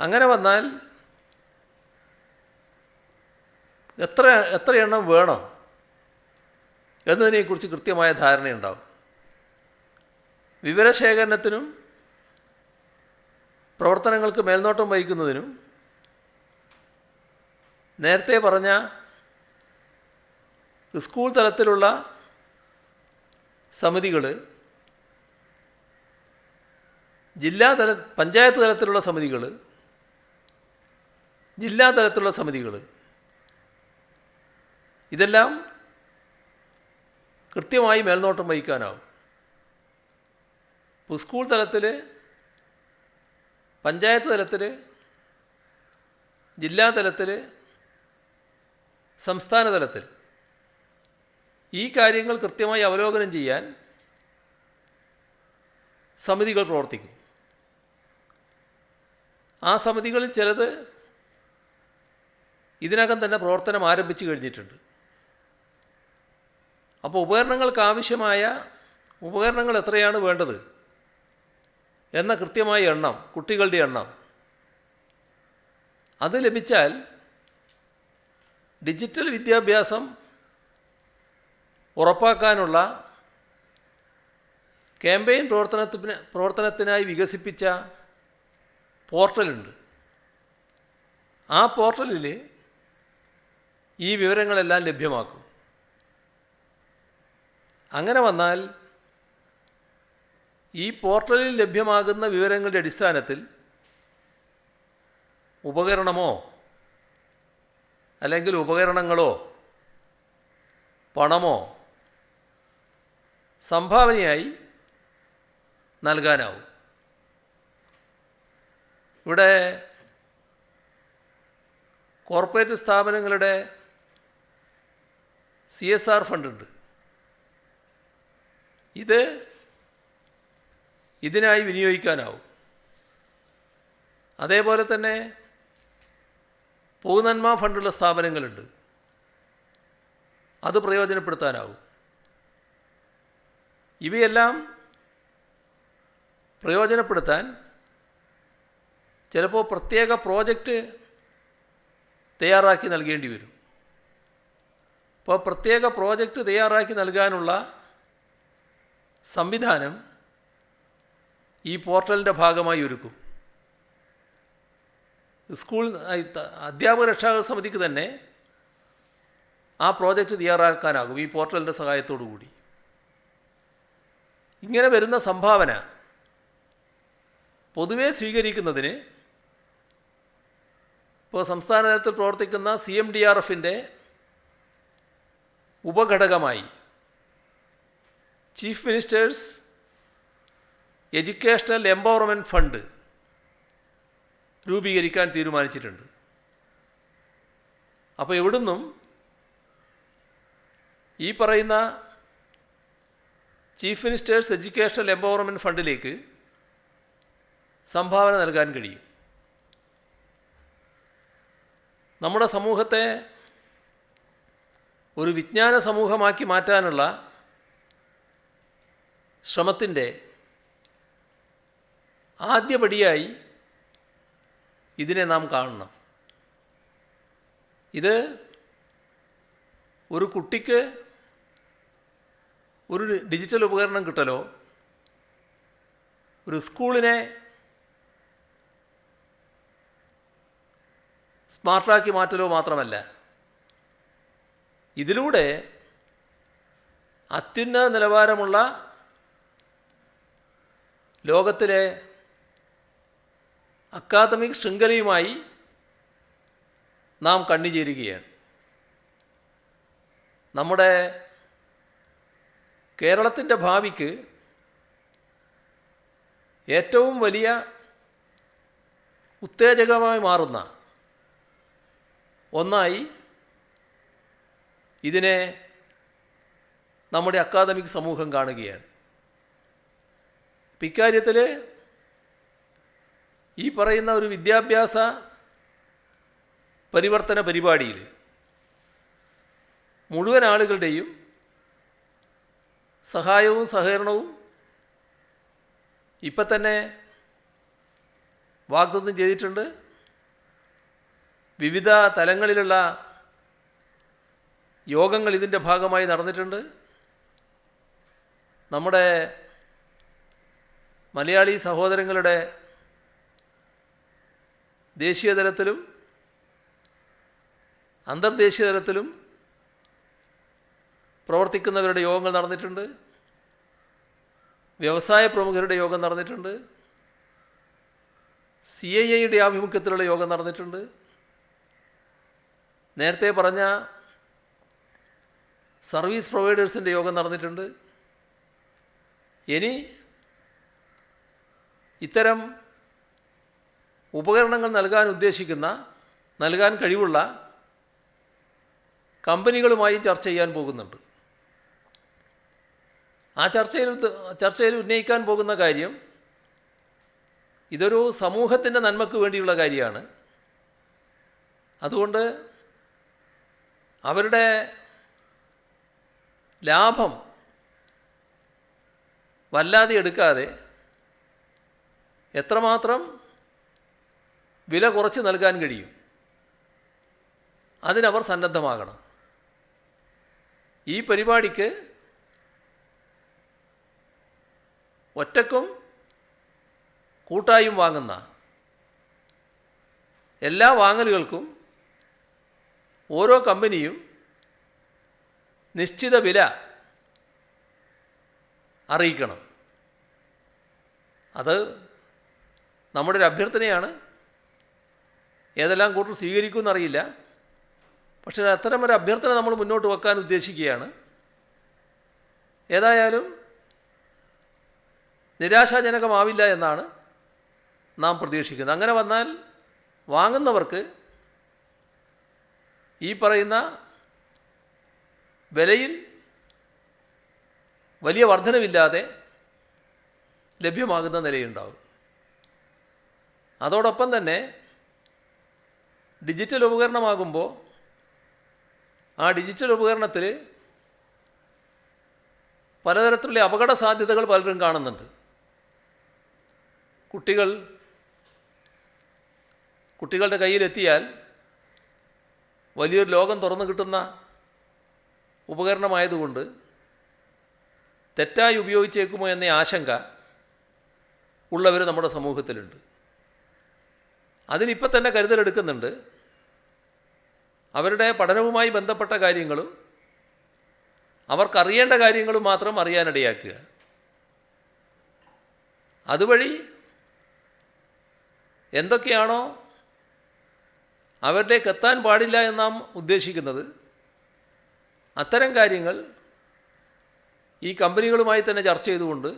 അങ്ങനെ വന്നാൽ എത്ര എണ്ണം വേണം എന്നതിനെക്കുറിച്ച് കൃത്യമായ ധാരണയുണ്ടാവും. വിവരശേഖരണത്തിനും പ്രവർത്തനങ്ങൾക്ക് മേൽനോട്ടം വഹിക്കുന്നതിനും നേരത്തെ പറഞ്ഞ സ്കൂൾ തലത്തിലുള്ള സമിതികൾ, പഞ്ചായത്ത് തലത്തിലുള്ള സമിതികൾ, ജില്ലാ തലത്തിലുള്ള സമിതികൾ, ഇതെല്ലാം കൃത്യമായി മേൽനോട്ടം വഹിക്കാനാവും. ഇപ്പോൾ സ്കൂൾ തലത്തിൽ, പഞ്ചായത്ത് തലത്തിൽ, ജില്ലാ തലത്തിൽ, സംസ്ഥാന തലത്തിൽ ഈ കാര്യങ്ങൾ കൃത്യമായി അവലോകനം ചെയ്യാൻ സമിതികൾ പ്രവർത്തിക്കും. ആ സമിതികളിൽ ചിലത് ഇതിനകം തന്നെ പ്രവർത്തനം ആരംഭിച്ചു കഴിഞ്ഞിട്ടുണ്ട്. അപ്പോൾ ഉപകരണങ്ങൾ എത്രയാണ് വേണ്ടത് എന്ന കൃത്യമായ എണ്ണം, കുട്ടികളുടെ എണ്ണം അത് ലഭിച്ചാൽ ഡിജിറ്റൽ വിദ്യാഭ്യാസം ഉറപ്പാക്കാനുള്ള ക്യാമ്പയിൻ പ്രവർത്തനത്തിനായി വികസിപ്പിച്ച പോർട്ടലുണ്ട്. ആ പോർട്ടലിൽ ഈ വിവരങ്ങളെല്ലാം ലഭ്യമാക്കും. അങ്ങനെ വന്നാൽ ഈ പോർട്ടലിൽ ലഭ്യമാകുന്ന വിവരങ്ങളുടെ അടിസ്ഥാനത്തിൽ ഉപകരണമോ അല്ലെങ്കിൽ ഉപകരണങ്ങളോ പണമോ സംഭാവനയായി നൽകാനാവും. ഇവിടെ കോർപ്പറേറ്റ് സ്ഥാപനങ്ങളുടെ CSR ഫണ്ടുണ്ട്. ഇതിനായി വിനിയോഗിക്കാനാവും. അതേപോലെ തന്നെ പൊതുനന്മ ഫണ്ടുള്ള സ്ഥാപനങ്ങളുണ്ട്, അത് പ്രയോജനപ്പെടുത്താനാവും. ഇവയെല്ലാം പ്രയോജനപ്പെടുത്താൻ ചിലപ്പോൾ പ്രത്യേക പ്രോജക്റ്റ് തയ്യാറാക്കി നൽകേണ്ടി വരും. അപ്പോൾ പ്രത്യേക പ്രോജക്റ്റ് തയ്യാറാക്കി നൽകാനുള്ള സംവിധാനം ഈ പോർട്ടലിൻ്റെ ഭാഗമായി ഒരുക്കും. സ്കൂൾ അധ്യാപക രക്ഷാകർതൃ സമിതിക്ക് തന്നെ ആ പ്രോജക്റ്റ് തയ്യാറാക്കാനാകും ഈ പോർട്ടലിൻ്റെ സഹായത്തോടു കൂടി. ഇങ്ങനെ വരുന്ന സംഭാവന പൊതുവെ സ്വീകരിക്കുന്നതിന് ഇപ്പോൾ സംസ്ഥാന തലത്തിൽ പ്രവർത്തിക്കുന്ന CMDRFൻ്റെ ഉപഘടകമായി chief minister's educational empowerment fund രൂപീകരിക്കാൻ തീരുമാനിച്ചിട്ടുണ്ട്. അപ്പോൾ എവിടുന്നും ഈ പറയുന്ന ചീഫ് മിനിസ്റ്റേഴ്സ് എഡ്യൂക്കേഷണൽ എംപവർമെൻറ്റ് ഫണ്ടിലേക്ക് സംഭാവന നൽകാൻ കഴിയും. നമ്മുടെ സമൂഹത്തെ ഒരു വിജ്ഞാന സമൂഹമാക്കി മാറ്റാനുള്ള ശ്രമത്തിൻ്റെ ആദ്യപടിയായി ഇതിനെ നാം കാണണം. ഇത് ഒരു കുട്ടിക്ക് ഒരു ഡിജിറ്റൽ ഉപകരണം കിട്ടലോ, ഒരു സ്കൂളിനെ സ്മാർട്ടാക്കി മാറ്റലോ മാത്രമല്ല, ഇതിലൂടെ അത്യുന്നത നിലവാരമുള്ള ലോകത്തിലെ അക്കാദമിക് ശൃംഖലയുമായി നാം കണ്ണിചേരുകയാണ്. നമ്മുടെ കേരളത്തിൻ്റെ ഭാവിക്ക് ഏറ്റവും വലിയ ഉത്തേജകമായി മാറുന്ന ഒന്നായി ഇതിനെ നമ്മുടെ അക്കാദമിക് സമൂഹം കാണുകയാണ്. ഇക്കാര്യത്തിൽ ഈ പറയുന്ന ഒരു വിദ്യാഭ്യാസ പരിവർത്തന പരിപാടിയിൽ മുഴുവൻ ആളുകളുടെയും സഹായവും സഹകരണവും ഇപ്പം തന്നെ വാഗ്ദത്തം ചെയ്തിട്ടുണ്ട്. വിവിധ തലങ്ങളിലുള്ള യോഗങ്ങൾ ഇതിൻ്റെ ഭാഗമായി നടന്നിട്ടുണ്ട്. നമ്മുടെ മലയാളി സഹോദരങ്ങളുടെ ദേശീയ തലത്തിലും അന്തർദേശീയ തലത്തിലും പ്രവർത്തിക്കുന്നവരുടെ യോഗങ്ങൾ നടന്നിട്ടുണ്ട്. വ്യവസായ പ്രമുഖരുടെ യോഗം നടന്നിട്ടുണ്ട്. CIIയുടെ ആഭിമുഖ്യത്തിലുള്ള യോഗം നടന്നിട്ടുണ്ട്. നേരത്തെ പറഞ്ഞ സർവീസ് പ്രൊവൈഡേഴ്സിൻ്റെ യോഗം നടന്നിട്ടുണ്ട്. ഇനി ഇത്തരം ഉപകരണങ്ങൾ നൽകാൻ കഴിവുള്ള കമ്പനികളുമായി ചർച്ച ചെയ്യാൻ പോകുന്നുണ്ട്. ആ ചർച്ചയിൽ ഉന്നയിക്കാൻ പോകുന്ന കാര്യം ഇതൊരു സമൂഹത്തിൻ്റെ നന്മയ്ക്ക് വേണ്ടിയുള്ള കാര്യമാണ്. അതുകൊണ്ട് അവരുടെ ലാഭം വല്ലാതെ എടുക്കാതെ എത്രമാത്രം വില കുറച്ച് നൽകാൻ കഴിയും അതിനവർ സന്നദ്ധമാകണം. ഈ പരിപാടിക്ക് ഒറ്റക്കും കൂട്ടായും വാങ്ങുന്ന എല്ലാ വാങ്ങലുകൾക്കും ഓരോ കമ്പനിയും നിശ്ചിത വില അറിയിക്കണം. അത് നമ്മുടെ ഒരു അഭ്യർത്ഥനയാണ്. ഏതെല്ലാം കൂട്ടർ സ്വീകരിക്കുമെന്നറിയില്ല. പക്ഷേ അത്തരമൊരു അഭ്യർത്ഥന നമ്മൾ മുന്നോട്ട് വെക്കാൻ ഉദ്ദേശിക്കുകയാണ്. ഏതായാലും നിരാശാജനകമാവില്ല എന്നാണ് നാം പ്രതീക്ഷിക്കുന്നത്. അങ്ങനെ വന്നാൽ വാങ്ങുന്നവർക്ക് ഈ പറയുന്ന വിലയിൽ വലിയ വർധനവില്ലാതെ ലഭ്യമാകുന്ന നിലയുണ്ടാകും. അതോടൊപ്പം തന്നെ ഡിജിറ്റൽ ഉപകരണമാകുമ്പോൾ ആ ഡിജിറ്റൽ ഉപകരണത്തിൽ പലതരത്തിലുള്ള അപകട സാധ്യതകൾ പലരും കാണുന്നുണ്ട്. കുട്ടികളുടെ കയ്യിലെത്തിയാൽ വലിയൊരു ലോകം തുറന്നു കിട്ടുന്ന ഉപകരണമായതുകൊണ്ട് തെറ്റായി ഉപയോഗിച്ചേക്കുമോ എന്ന ആശങ്ക ഉള്ളവർ നമ്മുടെ സമൂഹത്തിലുണ്ട്. അതിനിപ്പോൾ തന്നെ കരുതലെടുക്കുന്നുണ്ട്. അവരുടെ പഠനവുമായി ബന്ധപ്പെട്ട കാര്യങ്ങളും അവർക്കറിയേണ്ട കാര്യങ്ങളും മാത്രം അറിയാനിടയാക്കുക. അതുവഴി എന്തൊക്കെയാണോ അവരിലേക്ക് എത്താൻ പാടില്ല എന്ന് നാം ഉദ്ദേശിക്കുന്നത് അത്തരം കാര്യങ്ങൾ ഈ കമ്പനികളുമായി തന്നെ ചർച്ച ചെയ്തുകൊണ്ട്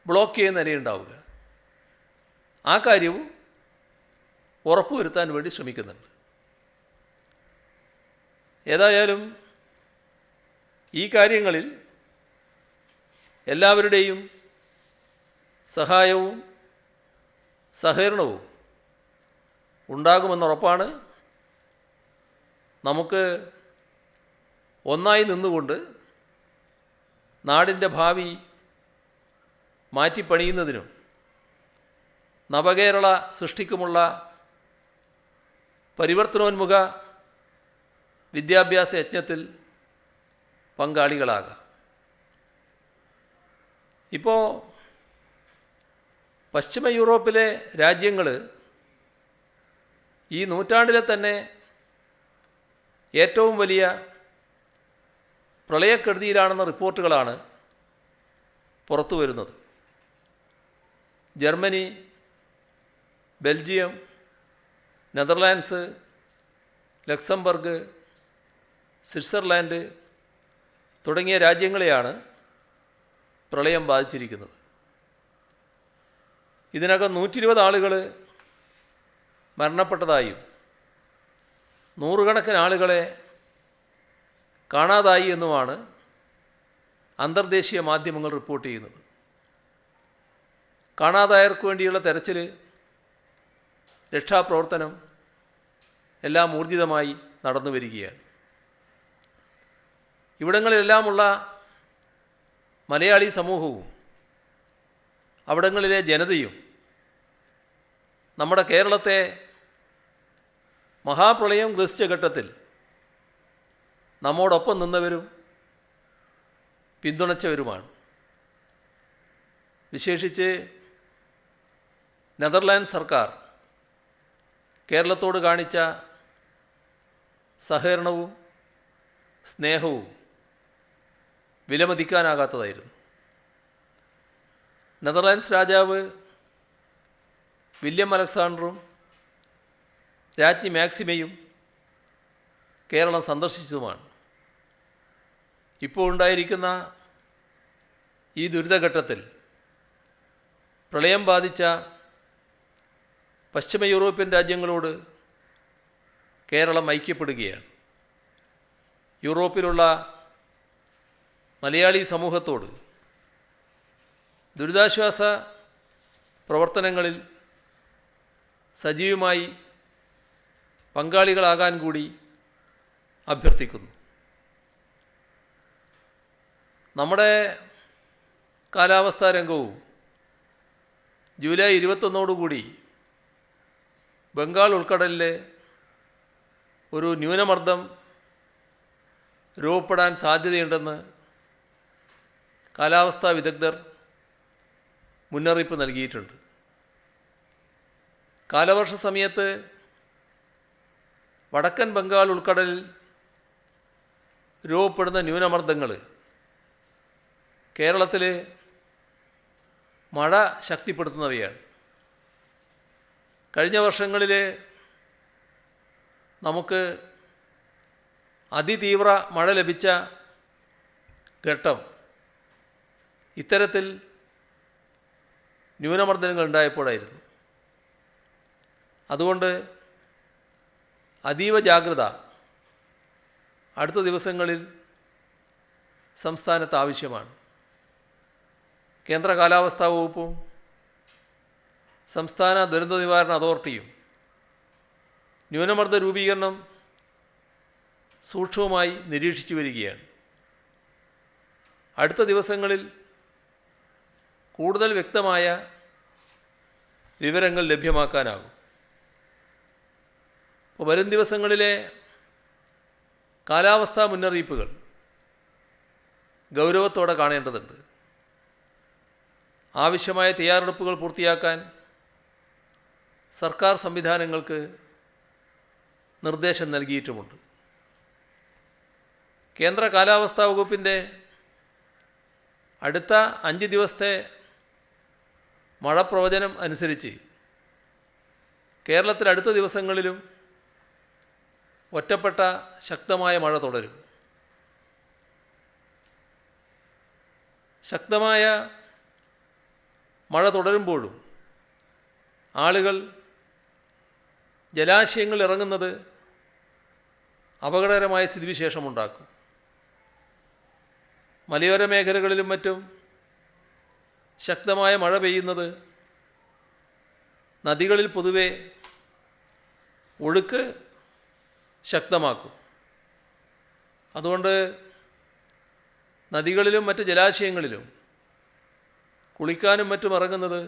ബ്ലോക്ക് ചെയ്യുന്ന നിലയുണ്ടാവുക. ആ കാര്യവും ഉറപ്പുവരുത്താൻ വേണ്ടി ശ്രമിക്കുന്നുണ്ട്. ഏതായാലും ഈ കാര്യങ്ങളിൽ എല്ലാവരുടെയും സഹായവും സഹകരണവും ഉണ്ടാകുമെന്നുറപ്പാണ്. നമുക്ക് ഒന്നായി നിന്നുകൊണ്ട് നാടിൻ്റെ ഭാവി മാറ്റിപ്പണിയുന്നതിനും നവകേരള സൃഷ്ടിക്കുമുള്ള പരിവർത്തനോന്മുഖ വിദ്യാഭ്യാസ യജ്ഞത്തിൽ പങ്കാളികളാകാം. ഇപ്പോൾ പശ്ചിമ യൂറോപ്പിലെ രാജ്യങ്ങൾ ഈ നൂറ്റാണ്ടിലെ തന്നെ ഏറ്റവും വലിയ പ്രളയക്കെടുതിയിലാണെന്ന റിപ്പോർട്ടുകളാണ് പുറത്തു വരുന്നത്. Germany, Belgium, Netherlands, Luxembourg, Switzerland തുടങ്ങിയ രാജ്യങ്ങളെയാണ് പ്രളയം ബാധിച്ചിരിക്കുന്നത്. ഇതിനകം 120 ആളുകൾ മരണപ്പെട്ടതായും നൂറുകണക്കിന് ആളുകളെ കാണാതായി എന്നുമാണ് അന്തർദേശീയ മാധ്യമങ്ങൾ റിപ്പോർട്ട് ചെയ്യുന്നത്. കാണാതായവർക്ക് വേണ്ടിയുള്ള തെരച്ചിൽ, രക്ഷാപ്രവർത്തനം എല്ലാം ഊർജിതമായി നടന്നു വരികയാണ്. ഇവിടങ്ങളിലെല്ലാമുള്ള മലയാളി സമൂഹവും അവിടങ്ങളിലെ ജനതയും നമ്മുടെ കേരളത്തെ മഹാപ്രളയം ഗ്രസിച്ച ഘട്ടത്തിൽ നമ്മോടൊപ്പം നിന്നവരും പിന്തുണച്ചവരുമാണ്. വിശേഷിച്ച് നെതർലാൻഡ് സർക്കാർ കേരളത്തോട് കാണിച്ച സഹകരണവും സ്നേഹവും വിലമതിക്കാനാകാത്തതായിരുന്നു. നെതർലാൻഡ്സ് രാജാവ് വില്യം അലക്സാണ്ടറും രാജ്ഞി മാക്സിമയും കേരളം സന്ദർശിച്ചതുമാണ്. ഇപ്പോൾ ഉണ്ടായിരിക്കുന്ന ഈ ദുരിതഘട്ടത്തിൽ പ്രളയം ബാധിച്ച പശ്ചിമ യൂറോപ്യൻ രാജ്യങ്ങളോട് കേരളം ഐക്യപ്പെടുകയാണ്. യൂറോപ്പിലുള്ള മലയാളി സമൂഹത്തോട് ദുരിതാശ്വാസ പ്രവർത്തനങ്ങളിൽ സജീവമായി പങ്കാളികളാകാൻ കൂടി അഭ്യർത്ഥിക്കുന്നു. നമ്മുടെ കാലാവസ്ഥാ രംഗവും ജൂലൈ 21 ബംഗാൾ ഉൾക്കടലിൽ ഒരു ന്യൂനമർദ്ദം രൂപപ്പെടാൻ സാധ്യതയുണ്ടെന്ന് കാലാവസ്ഥാ വിദഗ്ധർ മുന്നറിയിപ്പ് നൽകിയിട്ടുണ്ട്. കാലവർഷ സമയത്ത് വടക്കൻ ബംഗാൾ ഉൾക്കടലിൽ രൂപപ്പെടുന്ന ന്യൂനമർദ്ദങ്ങൾ കേരളത്തിൽ മഴ ശക്തിപ്പെടുത്തുന്നവയാണ്. കഴിഞ്ഞ വർഷങ്ങളിൽ നമുക്ക് അതിതീവ്ര മഴ ലഭിച്ച ഘട്ടം ഇത്തരത്തിൽ ന്യൂനമർദ്ദനങ്ങൾ ഉണ്ടായപ്പോഴായിരുന്നു. അതുകൊണ്ട് അതീവ ജാഗ്രത അടുത്ത ദിവസങ്ങളിൽ സംസ്ഥാനത്ത് ആവശ്യമാണ്. കേന്ദ്ര കാലാവസ്ഥാ വകുപ്പും സംസ്ഥാന ദുരന്ത നിവാരണ അതോറിറ്റിയും ന്യൂനമർദ്ദ രൂപീകരണം സൂക്ഷ്മമായി നിരീക്ഷിച്ചു വരികയാണ്. അടുത്ത ദിവസങ്ങളിൽ കൂടുതൽ വ്യക്തമായ വിവരങ്ങൾ ലഭ്യമാക്കാനാകും. അപ്പോൾ വരും ദിവസങ്ങളിലെ കാലാവസ്ഥാ മുന്നറിയിപ്പുകൾ ഗൗരവത്തോടെ കാണേണ്ടതുണ്ട്. ആവശ്യമായ തയ്യാറെടുപ്പുകൾ പൂർത്തിയാക്കാൻ സർക്കാർ സംവിധാനങ്ങൾക്ക് നിർദ്ദേശം നൽകിയിട്ടുമുണ്ട്. കേന്ദ്ര കാലാവസ്ഥാ വകുപ്പിൻ്റെ അടുത്ത 5 ദിവസത്തെ മഴ പ്രവചനം അനുസരിച്ച് കേരളത്തിൽ അടുത്ത ദിവസങ്ങളിലും ഒറ്റപ്പെട്ട ശക്തമായ മഴ തുടരും. ശക്തമായ മഴ തുടരുമ്പോഴും ആളുകൾ ജലാശയങ്ങളിൽ ഇറങ്ങുന്നത് അപകടകരമായ സ്ഥിതിവിശേഷമുണ്ടാക്കും. മലയോര മേഖലകളിലും മറ്റും ശക്തമായ മഴ പെയ്യുന്നത് നദികളിൽ പൊതുവെ ഒഴുക്ക് ശക്തമാക്കും. അതുകൊണ്ട് നദികളിലും മറ്റ് ജലാശയങ്ങളിലും കുളിക്കാനും മറ്റും ഇറങ്ങുന്നത്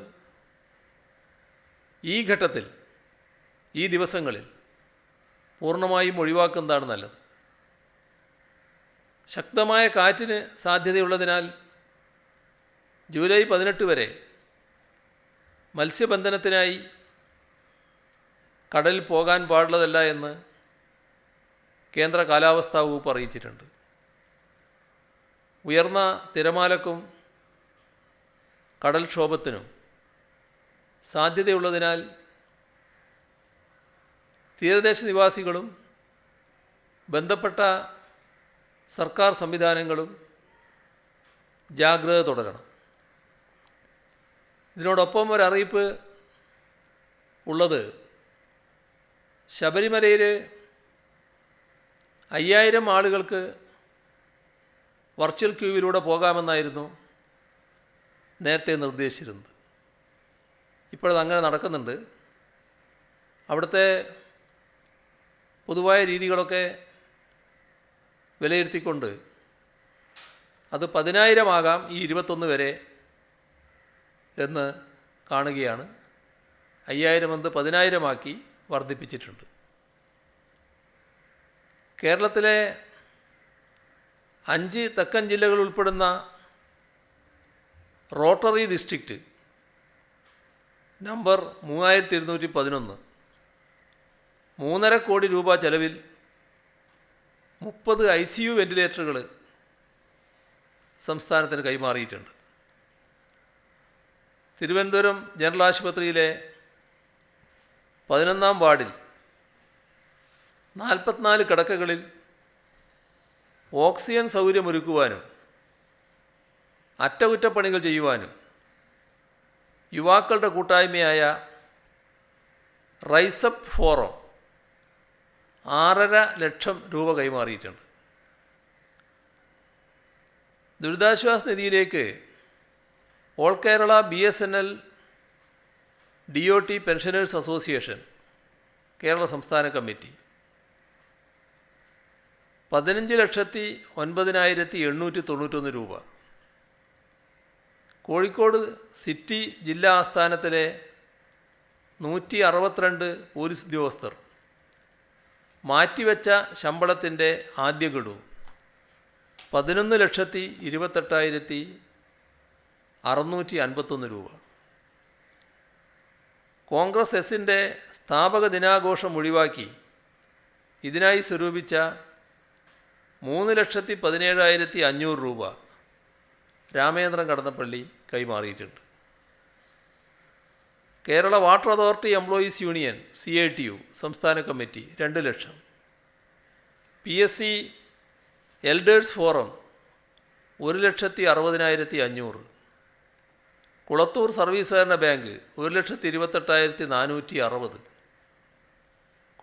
ഈ ഘട്ടത്തിൽ ഈ ദിവസങ്ങളിൽ പൂർണ്ണമായും ഒഴിവാക്കുന്നതാണ് നല്ലത്. ശക്തമായ കാറ്റിന് സാധ്യതയുള്ളതിനാൽ ജൂലൈ 18 വരെ മത്സ്യബന്ധനത്തിനായി കടലിൽ പോകാൻ പാടുള്ളതല്ല എന്ന് കേന്ദ്ര കാലാവസ്ഥാ വകുപ്പ് അറിയിച്ചിട്ടുണ്ട്. ഉയർന്ന തിരമാലക്കും കടൽക്ഷോഭത്തിനും സാധ്യതയുള്ളതിനാൽ തീരദേശ നിവാസികളും ബന്ധപ്പെട്ട സർക്കാർ സംവിധാനങ്ങളും ജാഗ്രത തുടരണം. ഇതിനോടൊപ്പം ഒരറിയിപ്പ് ഉള്ളത്, ശബരിമലയിൽ 5000 ആളുകൾക്ക് വെർച്വൽ ക്യൂവിലൂടെ പോകാമെന്നായിരുന്നു നേരത്തെ നിർദ്ദേശിച്ചിരുന്നത്. ഇപ്പോഴത് അങ്ങനെ നടക്കുന്നുണ്ട്. അവിടുത്തെ പൊതുവായ രീതികളൊക്കെ വിലയിരുത്തിക്കൊണ്ട് അത് 10,000 ആകാം ഈ 21 വരെ എന്ന് കാണുകയാണ്. 5000 എന്ന് 10,000 ആക്കി വർദ്ധിപ്പിച്ചിട്ടുണ്ട്. കേരളത്തിലെ 5 തെക്കൻ ജില്ലകൾ ഉൾപ്പെടുന്ന റോട്ടറി ഡിസ്ട്രിക്റ്റ് നമ്പർ 3211 3.5 കോടി രൂപ ചെലവിൽ 30 ICU വെന്റിലേറ്ററുകൾ സംസ്ഥാനത്തിന് കൈമാറിയിട്ടുണ്ട്. തിരുവനന്തപുരം ജനറൽ ആശുപത്രിയിലെ 11-ാം വാർഡിൽ 44 കിടക്കകളിൽ ഓക്സിജൻ സൗകര്യമൊരുക്കുവാനും അറ്റകുറ്റപ്പണികൾ ചെയ്യുവാനും യുവാക്കളുടെ കൂട്ടായ്മയായ റൈസപ്പ് ഫോറം 6.5 ലക്ഷം രൂപ കൈമാറിയിട്ടുണ്ട്. ദുരിതാശ്വാസ നിധിയിലേക്ക് all Kerala BSNL DOT pensioners association Kerala സംസ്ഥാന കമ്മിറ്റി 15,09,891 രൂപ, കോഴിക്കോട് സിറ്റി ജില്ലാ ആസ്ഥാനത്തിലെ 162 പോലീസ് ഉദ്യോഗസ്ഥർ മാറ്റിവെച്ച ശമ്പളത്തിൻ്റെ ആദ്യ ഗഡു 11,28,651 രൂപ. കോൺഗ്രസ് എസിൻ്റെ സ്ഥാപക ദിനാഘോഷം ഒഴിവാക്കി ഇതിനായി സ്വരൂപിച്ച 3,17,500 രൂപ രാമേന്ദ്രൻ കടന്നപ്പള്ളി കൈമാറിയിട്ടുണ്ട്. Kerala water authority employees union CITU സംസ്ഥാന കമ്മിറ്റി 2 ലക്ഷം. PSC elders forum 1,60,500. Kulathoor service സഹകരണ ബാങ്ക് 1,28,460.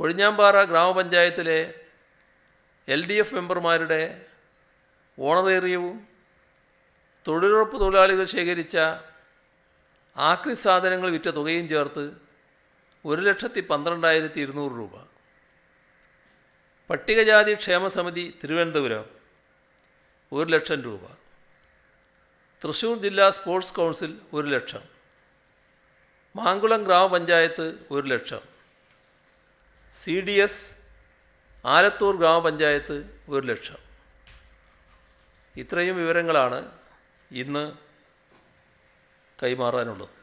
കൊഴിഞ്ഞാമ്പാറ ഗ്രാമപഞ്ചായത്തിലെ LDF മെമ്പർമാരുടെ ഓണറേറിയവും തൊഴിലുറപ്പ് തൊഴിലാളികൾ ശേഖരിച്ച ആക്രി സാധനങ്ങൾ വിറ്റ തുകയും ചേർത്ത് 1,12,200 രൂപ. പട്ടികജാതി ക്ഷേമസമിതി തിരുവനന്തപുരം 1 ലക്ഷം രൂപ. തൃശ്ശൂർ ജില്ലാ സ്പോർട്സ് കൗൺസിൽ 1 ലക്ഷം. മാങ്കുളം ഗ്രാമപഞ്ചായത്ത് 1 ലക്ഷം. CDS ആലത്തൂർ ഗ്രാമപഞ്ചായത്ത് 1 ലക്ഷം. ഇത്രയും വിവരങ്ങളാണ് ഇന്ന് കൈമാറാനുള്ളത്.